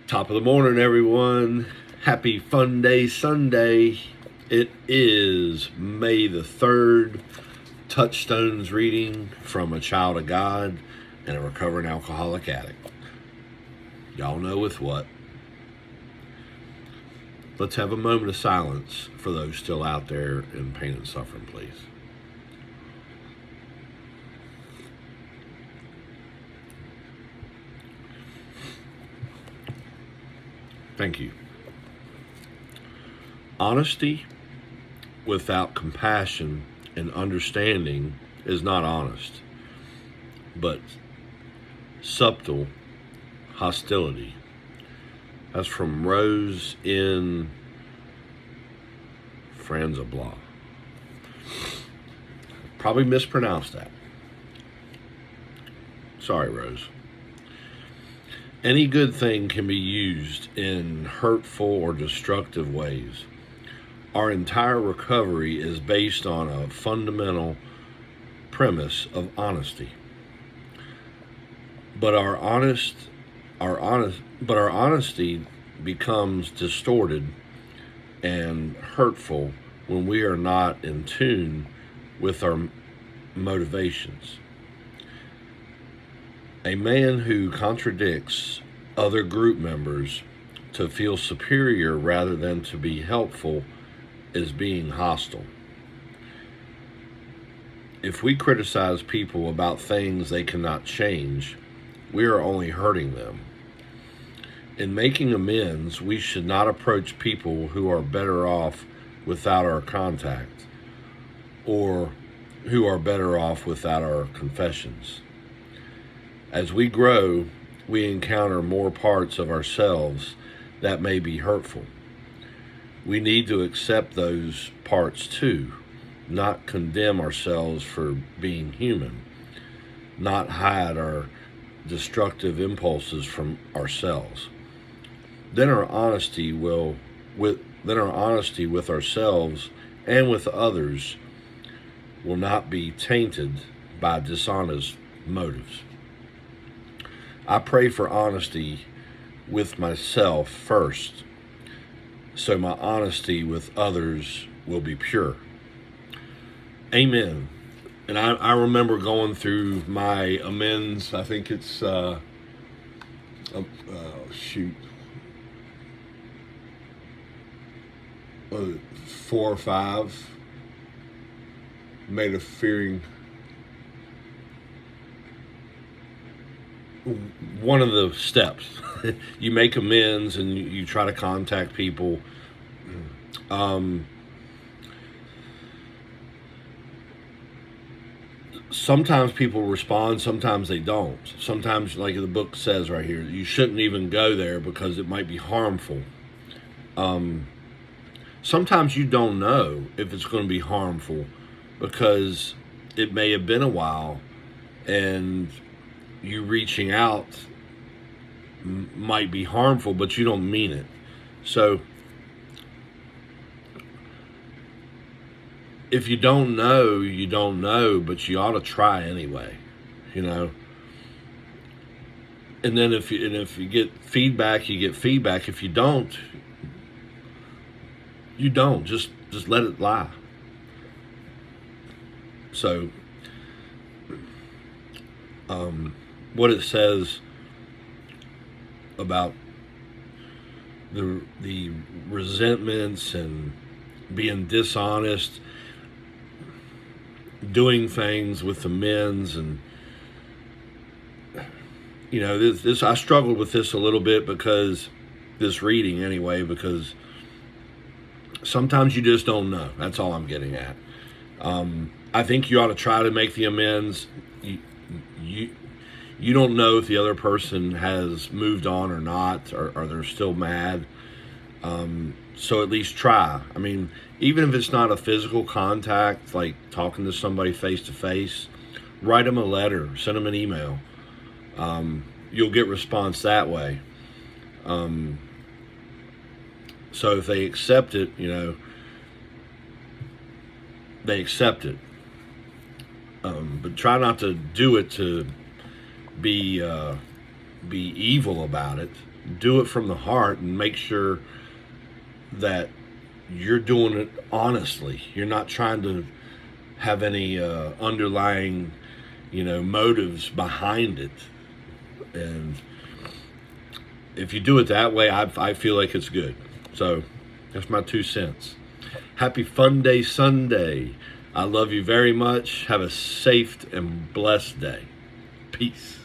Top of the morning, everyone. Happy Fun Day Sunday. It is May the 3rd. Touchstones reading from a child of God and a recovering alcoholic addict. Y'all know with what. Let's have a moment of silence for those still out there in pain and suffering, please. Thank you. Honesty without compassion and understanding is not honest, but subtle hostility. That's from Rose in Franzablah. Probably mispronounced that. Sorry, Rose. Any good thing can be used in hurtful or destructive ways. Our entire recovery is based on a fundamental premise of honesty. But our honesty becomes distorted and hurtful when we are not in tune with our motivations. A man who contradicts other group members to feel superior rather than to be helpful is being hostile. If we criticize people about things they cannot change, we are only hurting them. In making amends, we should not approach people who are better off without our contact, or who are better off without our confessions. As we grow, we encounter more parts of ourselves that may be hurtful. We need to accept those parts too, not condemn ourselves for being human, not hide our destructive impulses from ourselves. Then our honesty with ourselves and with others will not be tainted by dishonest motives. I pray for honesty with myself first, so my honesty with others will be pure. Amen. And I remember going through my amends. I think it's 4 or 5. Made a fearing. One of the steps. You make amends and you try to contact people. Sometimes people respond, sometimes they don't. Sometimes, like the book says right here, you shouldn't even go there because it might be harmful. Sometimes you don't know if it's going to be harmful because it may have been a while and you reaching out might be harmful, but you don't mean it. So if you don't know, you don't know, but you ought to try anyway, you know. And then if you get feedback, you get feedback. If you don't, you don't. Just let it lie. So what it says about the resentments and being dishonest, doing things with amends, and you know, this I struggled with this a little bit because this reading anyway, because sometimes you just don't know. That's all I'm getting at. I think you ought to try to make the amends. You don't know if the other person has moved on or not, or they're still mad. So at least try. I mean, even if it's not a physical contact, like talking to somebody face to face, write them a letter, send them an email. You'll get response that way. So if they accept it, you know, they accept it. But try not to do it to be evil about it. do it from the heart and make sure that you're doing it honestly. You're not trying to have any underlying, motives behind it. And if you do it that way, I feel like it's good. So that's my 2 cents. Happy Fun Day Sunday. I love you very much. Have a safe and blessed day. Peace.